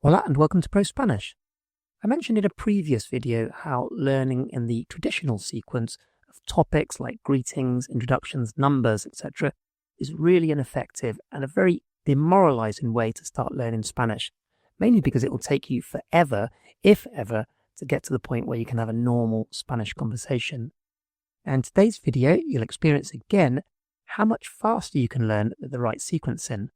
Hola and welcome to ProSpanish. I mentioned in a previous video how learning in the traditional sequence of topics like greetings, introductions, numbers, etc. is really ineffective and a very demoralizing way to start learning Spanish, mainly because it will take you forever, if ever, to get to the point where you can have a normal Spanish conversation. And in today's video, you'll experience again how much faster you can learn with the right sequencing.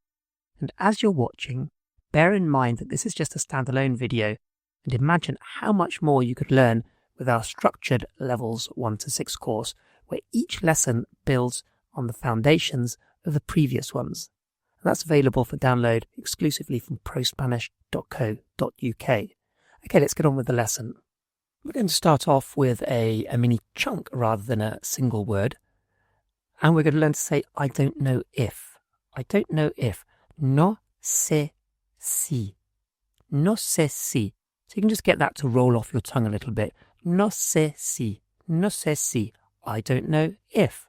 And as you're watching, bear in mind that this is just a standalone video, and imagine how much more you could learn with our structured Levels 1 to 6 course, where each lesson builds on the foundations of the previous ones. And that's available for download exclusively from prospanish.co.uk. Okay, let's get on with the lesson. We're going to start off with a mini chunk rather than a single word, and we're going to learn to say, I don't know if. I don't know if. No sé si. No sé si. So you can just get that to roll off your tongue a little bit. No sé si. No sé si. I don't know if.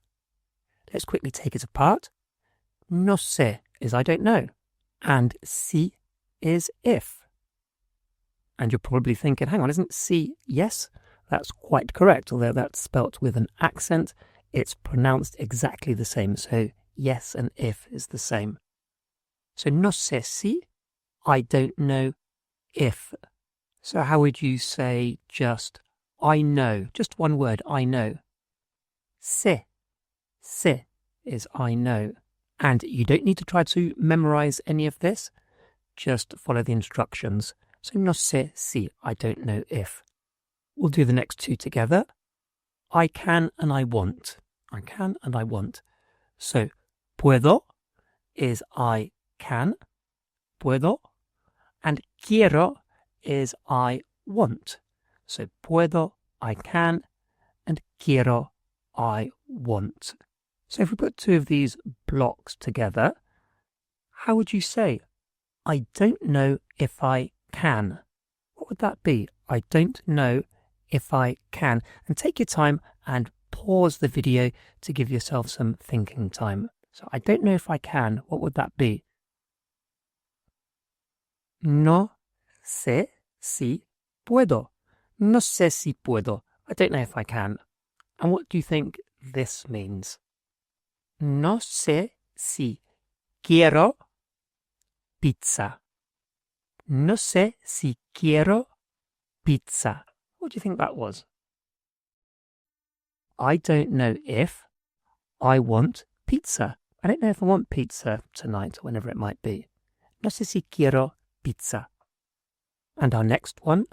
Let's quickly take it apart. No sé is I don't know. And si is if. And you're probably thinking, hang on, isn't si yes? That's quite correct. Although that's spelt with an accent, it's pronounced exactly the same. So yes and if is the same. So no sé si, I don't know if. So how would you say just I know? Just one word, I know. Sé is I know. And you don't need to try to memorize any of this. Just follow the instructions. So no sé si, I don't know if. We'll do the next two together. I can and I want. I can and I want. So puedo is I can, puedo, and quiero is I want. So puedo, I can, and quiero, I want. So if we put two of these blocks together, how would you say, I don't know if I can? What would that be? I don't know if I can. And take your time and pause the video to give yourself some thinking time. So I don't know if I can. What would that be? No sé si puedo. No sé si puedo. I don't know if I can. And what do you think this means? No sé si quiero pizza. No sé si quiero pizza. What do you think that was? I don't know if I want pizza. I don't know if I want pizza tonight or whenever it might be. No sé si quiero pizza. And our next one,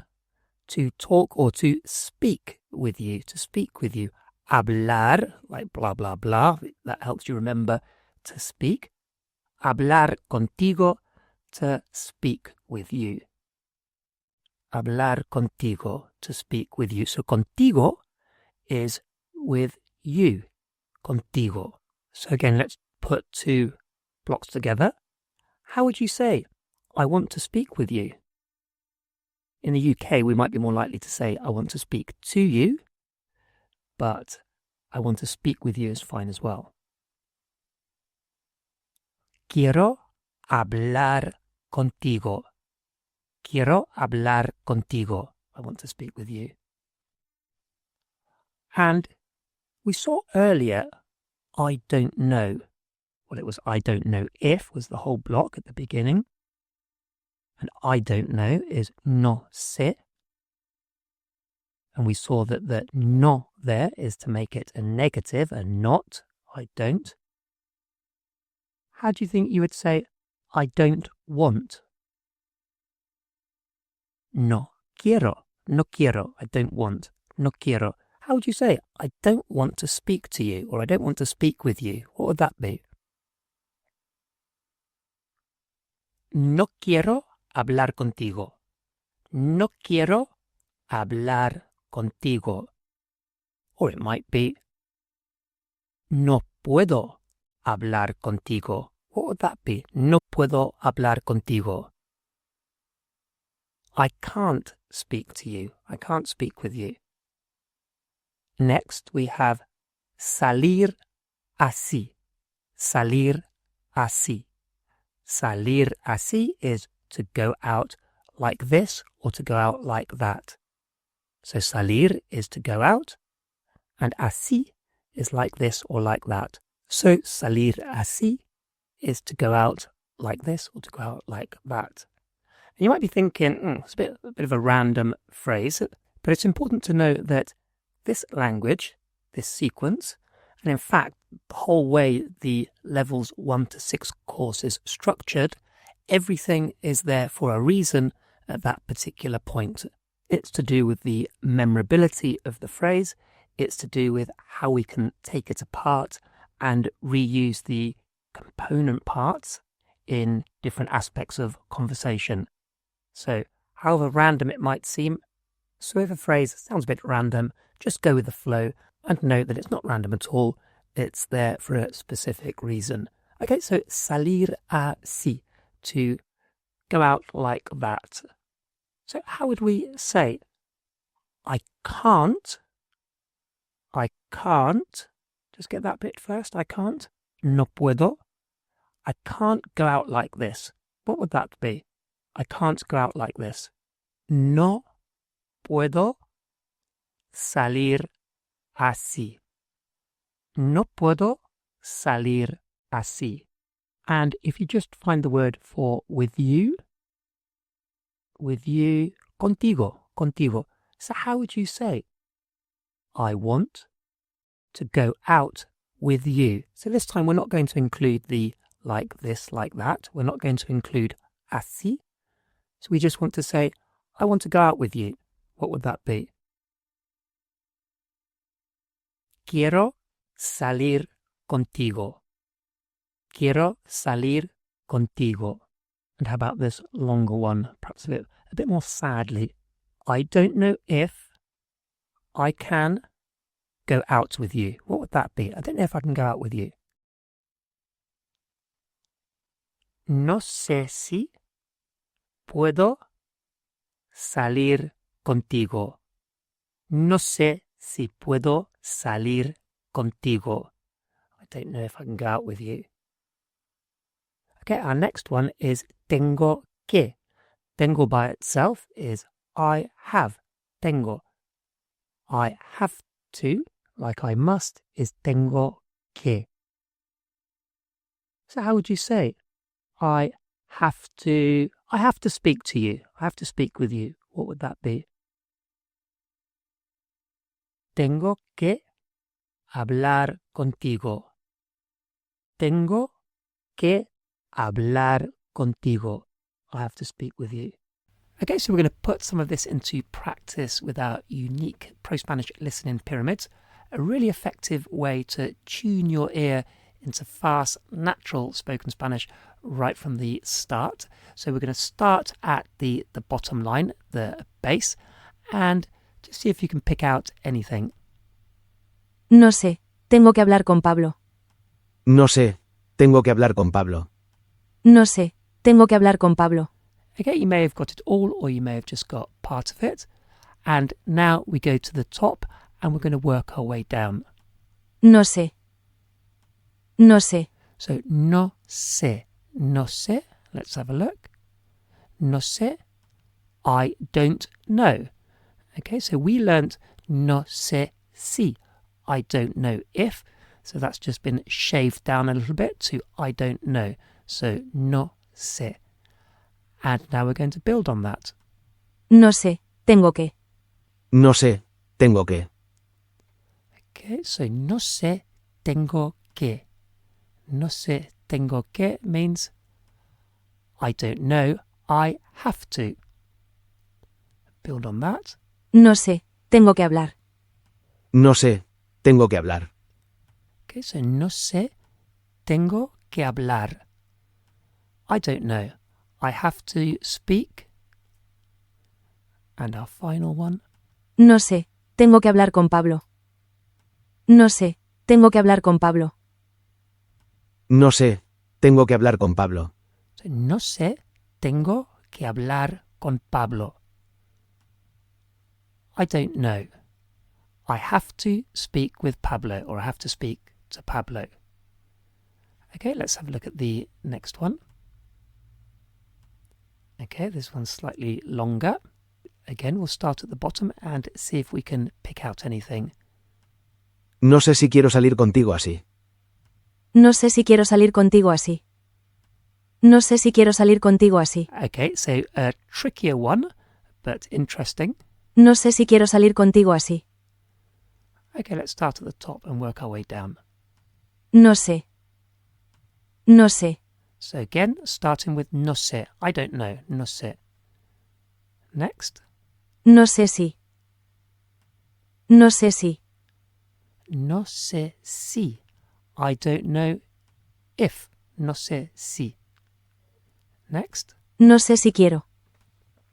to talk or to speak with you. To speak with you. Hablar, like blah, blah, blah. That helps you remember to speak. Hablar contigo, to speak with you. Hablar contigo, to speak with you. So contigo is with you. Contigo. So again, let's put two blocks together. How would you say, I want to speak with you? In the UK, we might be more likely to say, I want to speak to you, but I want to speak with you is fine as well. Quiero hablar contigo. Quiero hablar contigo. I want to speak with you. And we saw earlier, I don't know. Well, it was I don't know if was the whole block at the beginning. And I don't know is no sé. And we saw that the no there is to make it a negative, a not, I don't. How do you think you would say, I don't want? No quiero, no quiero, I don't want, no quiero. How would you say, I don't want to speak to you, or I don't want to speak with you? What would that be? No quiero hablar contigo. No quiero hablar contigo. Or it might be, no puedo hablar contigo. What would that be? No puedo hablar contigo. I can't speak to you. I can't speak with you. Next we have salir así. Salir así. Salir así is to go out like this or to go out like that. So salir is to go out, and así is like this or like that. So salir así is to go out like this or to go out like that. And you might be thinking, it's a bit of a random phrase, but it's important to know that this language, this sequence, and in fact, the whole way the levels 1 to 6 course is structured, everything is there for a reason at that particular point. It's to do with the memorability of the phrase. It's to do with how we can take it apart and reuse the component parts in different aspects of conversation. So, however random it might seem, so if a phrase sounds a bit random, just go with the flow and know that it's not random at all. It's there for a specific reason. Okay, so salir así, to go out like that. So how would we say, I can't, just get that bit first, I can't, no puedo, I can't go out like this. What would that be? I can't go out like this. No puedo salir así. No puedo salir así. And if you just find the word for with you, contigo. So how would you say, I want to go out with you? So this time we're not going to include the like this, like that. We're not going to include así. So we just want to say, I want to go out with you. What would that be? Quiero salir contigo. Quiero salir contigo. And how about this longer one, perhaps a bit more sadly? I don't know if I can go out with you. What would that be? I don't know if I can go out with you. No sé si puedo salir contigo. No sé si puedo salir contigo. I don't know if I can go out with you. Okay, our next one is tengo que. Tengo by itself is I have. Tengo. I have to, like I must, is tengo que. So how would you say, I have to speak to you. I have to speak with you. What would that be? Tengo que hablar contigo. Tengo que hablar contigo. I have to speak with you. Okay, so we're going to put some of this into practice with our unique ProSpanish listening pyramids, a really effective way to tune your ear into fast, natural spoken Spanish right from the start. So we're going to start at the bottom line, the base, and just see if you can pick out anything. No sé, tengo que hablar con Pablo. No sé, tengo que hablar con Pablo. No sé, tengo que hablar con Pablo. Okay, you may have got it all or you may have just got part of it. And now we go to the top and we're going to work our way down. No sé. No sé. So, no sé. No sé. Let's have a look. No sé. I don't know. Okay, so we learnt no sé si. I don't know if. So that's just been shaved down a little bit to I don't know. So, no sé. And now we're going to build on that. No sé, tengo que. No sé, tengo que. Okay, so no sé, tengo que. No sé, tengo que means I don't know, I have to. Build on that. No sé, tengo que hablar. No sé, tengo que hablar. Okay, so no sé, tengo que hablar. I don't know, I have to speak. And our final one. No sé, tengo que hablar con Pablo. No sé, tengo que hablar con Pablo. No sé, tengo que hablar con Pablo. So, no sé, tengo que hablar con Pablo. I don't know. I have to speak with Pablo, or I have to speak to Pablo. Okay, let's have a look at the next one. Okay, this one's slightly longer. Again, we'll start at the bottom and see if we can pick out anything. No sé si quiero salir contigo así. No sé si quiero salir contigo así. No sé si quiero salir contigo así. Okay, so a trickier one, but interesting. No sé si quiero salir contigo así. Okay, let's start at the top and work our way down. No sé. No sé. So again, starting with no sé. I don't know. No sé. Next. No sé si. No sé si. No sé si. I don't know if. No sé si. Next. No sé si quiero.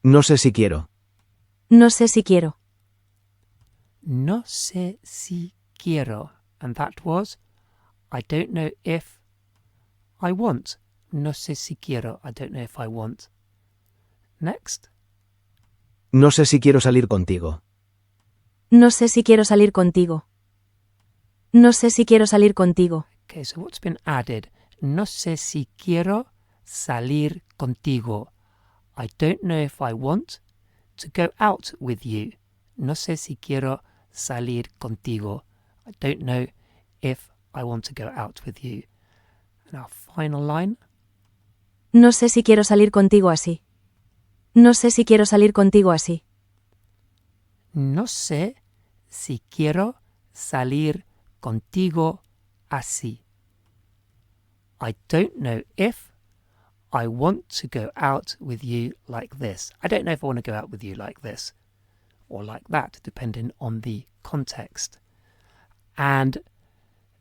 No sé si quiero. No sé si quiero. No sé si quiero. And that was I don't know if I want. No sé si quiero. I don't know if I want. Next. No sé si quiero salir contigo. No sé si quiero salir contigo. No sé si quiero salir contigo. Okay, so what's been added? No sé si quiero salir contigo. I don't know if I want to go out with you. No sé si quiero salir contigo. I don't know if I want to go out with you. And our final line. No sé si quiero salir contigo así. No sé si quiero salir contigo así. No sé si quiero salir contigo así. I don't know if I want to go out with you like this. I don't know if I want to go out with you like this or like that, depending on the context. And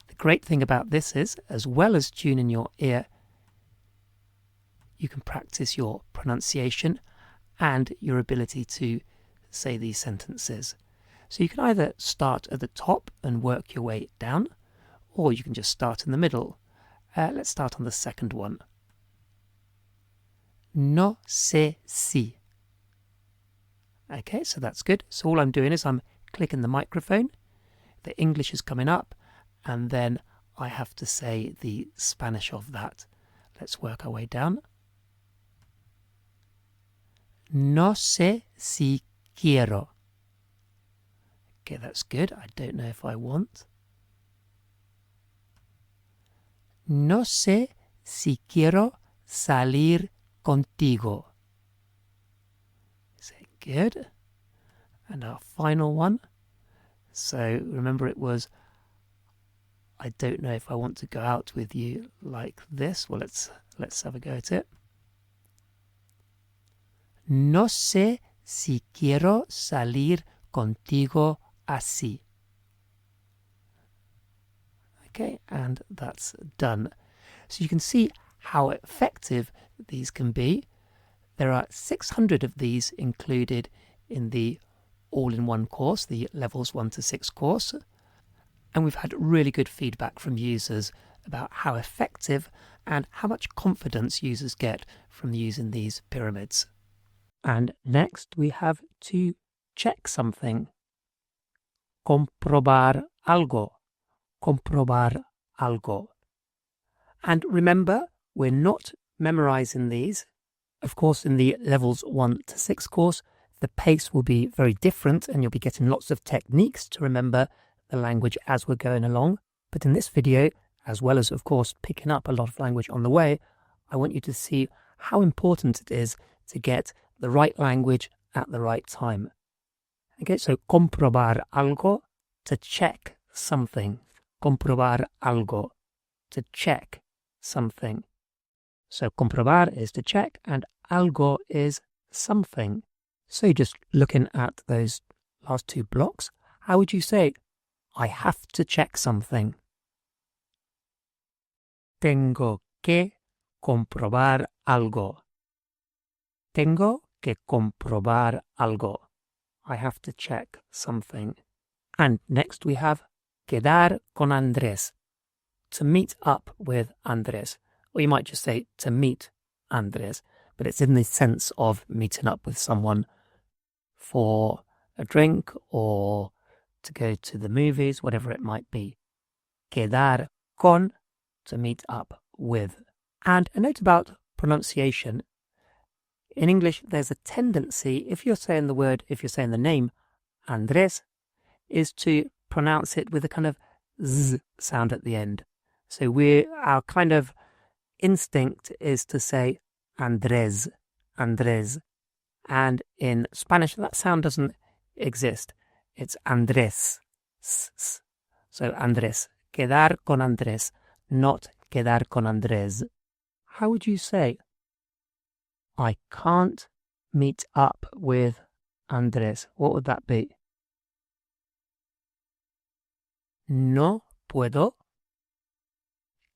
the great thing about this is, as well as tuning your ear, you can practice your pronunciation and your ability to say these sentences. So you can either start at the top and work your way down, or you can just start in the middle. Let's start on the second one. No sé si. Okay, so that's good. So all I'm doing is I'm clicking the microphone, the English is coming up, and then I have to say the Spanish of that. Let's work our way down. No sé si quiero. Okay, that's good. I don't know if I want. No sé si quiero salir contigo. Is it good? And our final one. So remember it was I don't know if I want to go out with you like this. Well, let's have a go at it. No sé si quiero salir contigo así. Okay, and that's done. So you can see how effective these can be. There are 600 of these included in the all-in-one course, the levels 1 to 6 course. And we've had really good feedback from users about how effective and how much confidence users get from using these pyramids. And next we have to check something. Comprobar algo. Comprobar algo. And remember, we're not memorizing these. Of course, in the levels 1 to 6 course, the pace will be very different and you'll be getting lots of techniques to remember the language as we're going along. But in this video, as well as, of course, picking up a lot of language on the way, I want you to see how important it is to get the right language at the right time. Okay, so comprobar algo, to check something. Comprobar algo, to check something. So comprobar is to check and algo is something. So just looking at those last two blocks, how would you say, I have to check something? Tengo que comprobar algo. Tengo que comprobar algo. I have to check something. And next we have quedar con Andrés. To meet up with Andrés. Or you might just say to meet Andrés. But it's in the sense of meeting up with someone for a drink or to go to the movies, whatever it might be. Quedar con, to meet up with. And a note about pronunciation. In English, there's a tendency, if you're saying the name, Andres, is to pronounce it with a kind of z sound at the end. So our kind of instinct is to say Andres, Andres. And in Spanish, that sound doesn't exist. It's Andrés. So Andrés. Quedar con Andrés, not quedar con Andrés. How would you say, I can't meet up with Andrés? What would that be? No puedo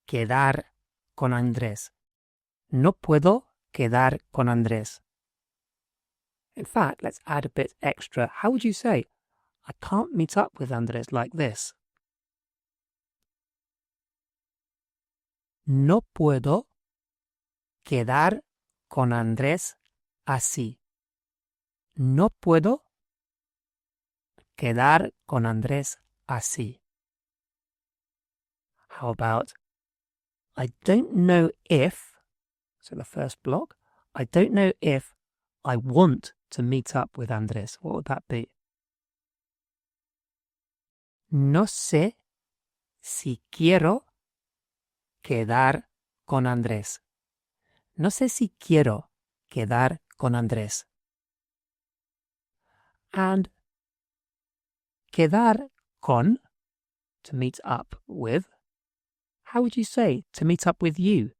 quedar con Andrés. No puedo quedar con Andrés. In fact, let's add a bit extra. How would you say, I can't meet up with Andrés like this? No puedo quedar con Andrés así. No puedo quedar con Andrés así. How about, I don't know if, so the first block, I don't know if I want to meet up with Andrés. What would that be? No sé si quiero quedar con Andrés. No sé si quiero quedar con Andrés. And quedar con, to meet up with, how would you say to meet up with you?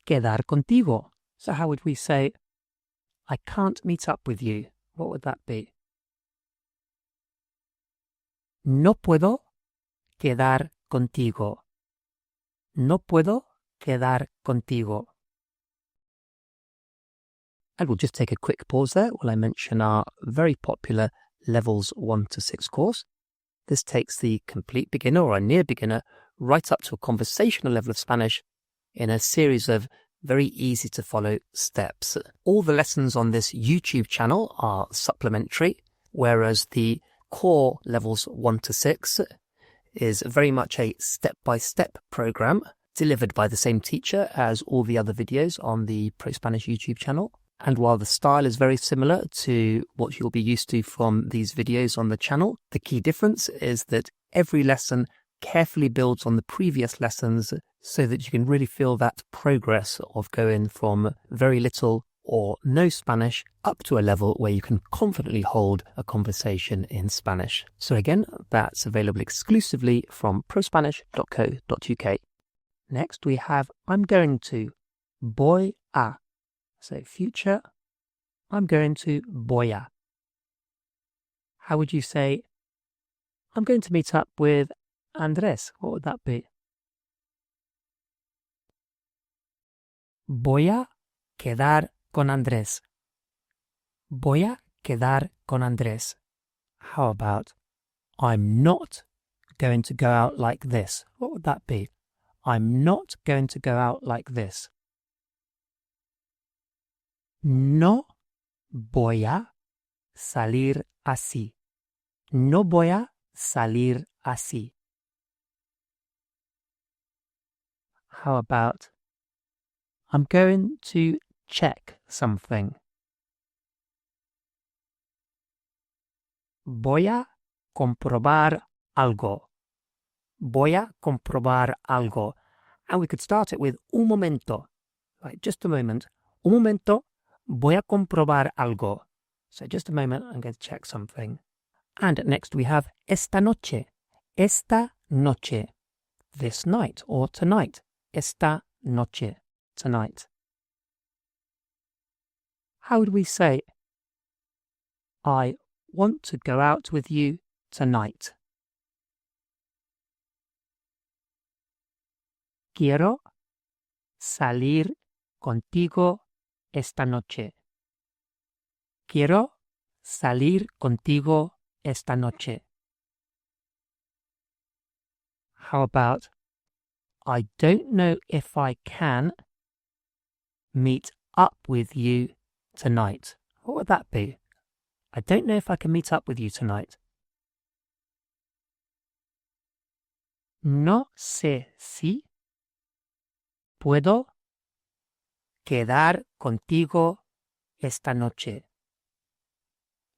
Quedar contigo. So how would we say, I can't meet up with you? What would that be? No puedo quedar contigo. No puedo quedar contigo. And we'll just take a quick pause there while I mention our very popular Levels 1 to 6 course. This takes the complete beginner or a near beginner right up to a conversational level of Spanish in a series of very easy to follow steps. All the lessons on this YouTube channel are supplementary, whereas the core Levels 1 to 6 is very much a step-by-step program delivered by the same teacher as all the other videos on the ProSpanish YouTube channel. And while the style is very similar to what you'll be used to from these videos on the channel, the key difference is that every lesson carefully builds on the previous lessons so that you can really feel that progress of going from very little or no Spanish up to a level where you can confidently hold a conversation in Spanish. So again, that's available exclusively from prospanish.co.uk. Next we have I'm going to, voy a. So future, I'm going to voy a. How would you say, I'm going to meet up with Andrés? What would that be? Voy a quedar con Andrés. Voy a quedar con Andrés. How about, I'm not going to go out like this? What would that be? I'm not going to go out like this. No voy a salir así. No voy a salir así. How about, I'm going to check something. Voy a comprobar algo. Voy a comprobar algo. And we could start it with un momento. Like just a moment. Un momento, voy a comprobar algo. So just a moment, I'm going to check something. And next we have esta noche. Esta noche. This night or tonight. Esta noche. Tonight. How would we say, I want to go out with you tonight? Quiero salir contigo esta noche. Quiero salir contigo esta noche. How about, I don't know if I can meet up with you tonight? What would that be? I don't know if I can meet up with you tonight. No sé si puedo quedar contigo esta noche.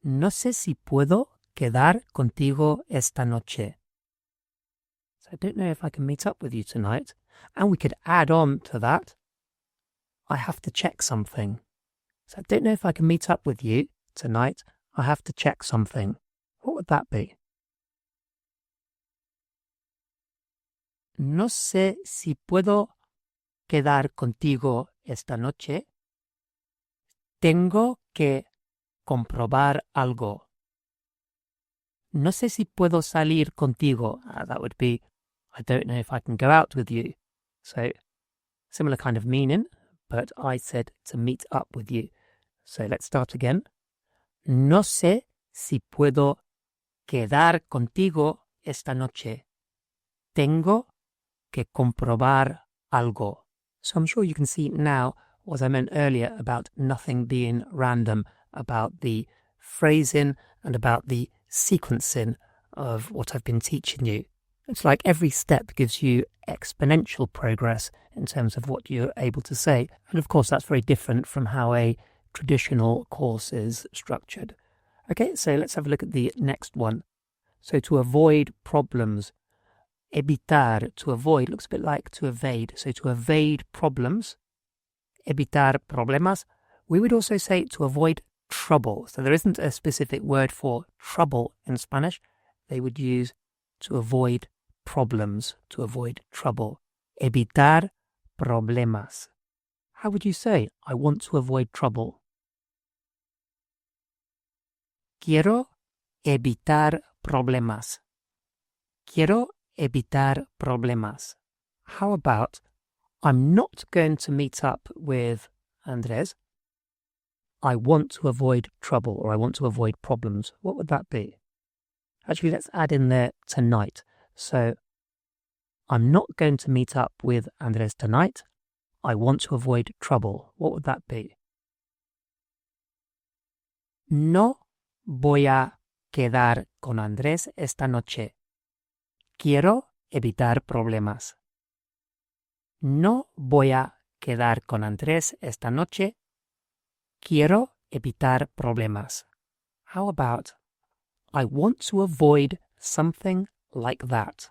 No sé si puedo quedar contigo esta noche. So I don't know if I can meet up with you tonight. And we could add on to that, I have to check something. So I don't know if I can meet up with you tonight. I have to check something. What would that be? No sé si puedo quedar contigo esta noche. Tengo que comprobar algo. No sé si puedo salir contigo. That would be, I don't know if I can go out with you. So, similar kind of meaning, but I said to meet up with you. So let's start again. No sé si puedo quedar contigo esta noche. Tengo que comprobar algo. So I'm sure you can see now what I meant earlier about nothing being random, about the phrasing and about the sequencing of what I've been teaching you. It's like every step gives you exponential progress in terms of what you're able to say. And of course, that's very different from how a traditional course is structured. Okay, so let's have a look at the next one. So to avoid problems, evitar, to avoid, looks a bit like to evade. So to evade problems, evitar problemas, we would also say to avoid trouble. So there isn't a specific word for trouble in Spanish. They would use to avoid problems, to avoid trouble. Evitar problemas. How would you say, I want to avoid trouble? Quiero evitar problemas. Quiero evitar problemas. How about, I'm not going to meet up with Andres. I want to avoid trouble, or I want to avoid problems. What would that be? Actually, let's add in there tonight. So, I'm not going to meet up with Andres tonight. I want to avoid trouble. What would that be? No voy a quedar con Andrés esta noche. Quiero evitar problemas. No voy a quedar con Andrés esta noche. Quiero evitar problemas. How about, I want to avoid something like that.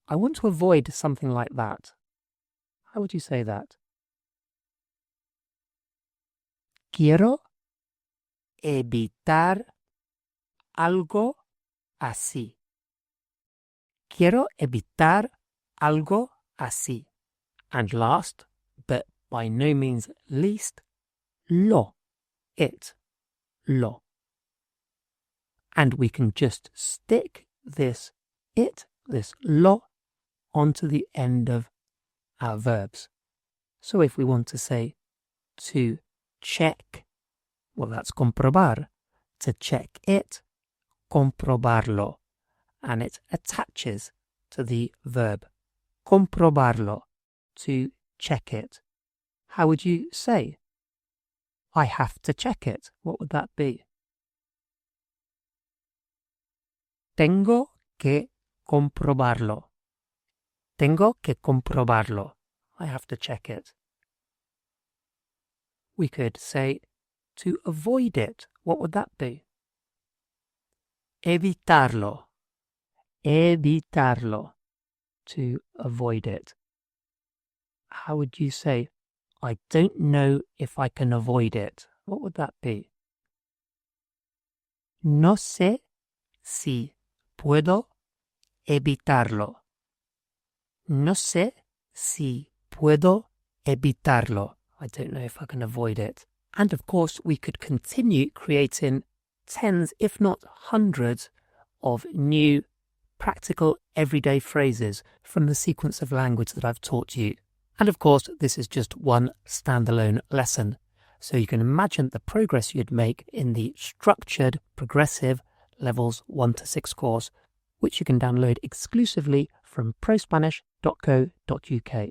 I want to avoid something like that. How would you say that? Quiero evitar algo así. Quiero evitar algo así. And last, but by no means least, lo, it, lo. And we can just stick this it, this lo, onto the end of our verbs. So if we want to say to check, well, that's comprobar. To check it, comprobarlo. And it attaches to the verb. Comprobarlo. To check it. How would you say? I have to check it. What would that be? Tengo que comprobarlo. Tengo que comprobarlo. I have to check it. We could say to avoid it. What would that be? Evitarlo. Evitarlo. To avoid it. How would you say, I don't know if I can avoid it? What would that be? No sé si puedo evitarlo. No sé si puedo evitarlo. I don't know if I can avoid it. And of course, we could continue creating tens, if not hundreds, of new practical everyday phrases from the sequence of language that I've taught you. And of course, this is just one standalone lesson. So you can imagine the progress you'd make in the structured, progressive levels 1 to 6 course, which you can download exclusively from prospanish.co.uk.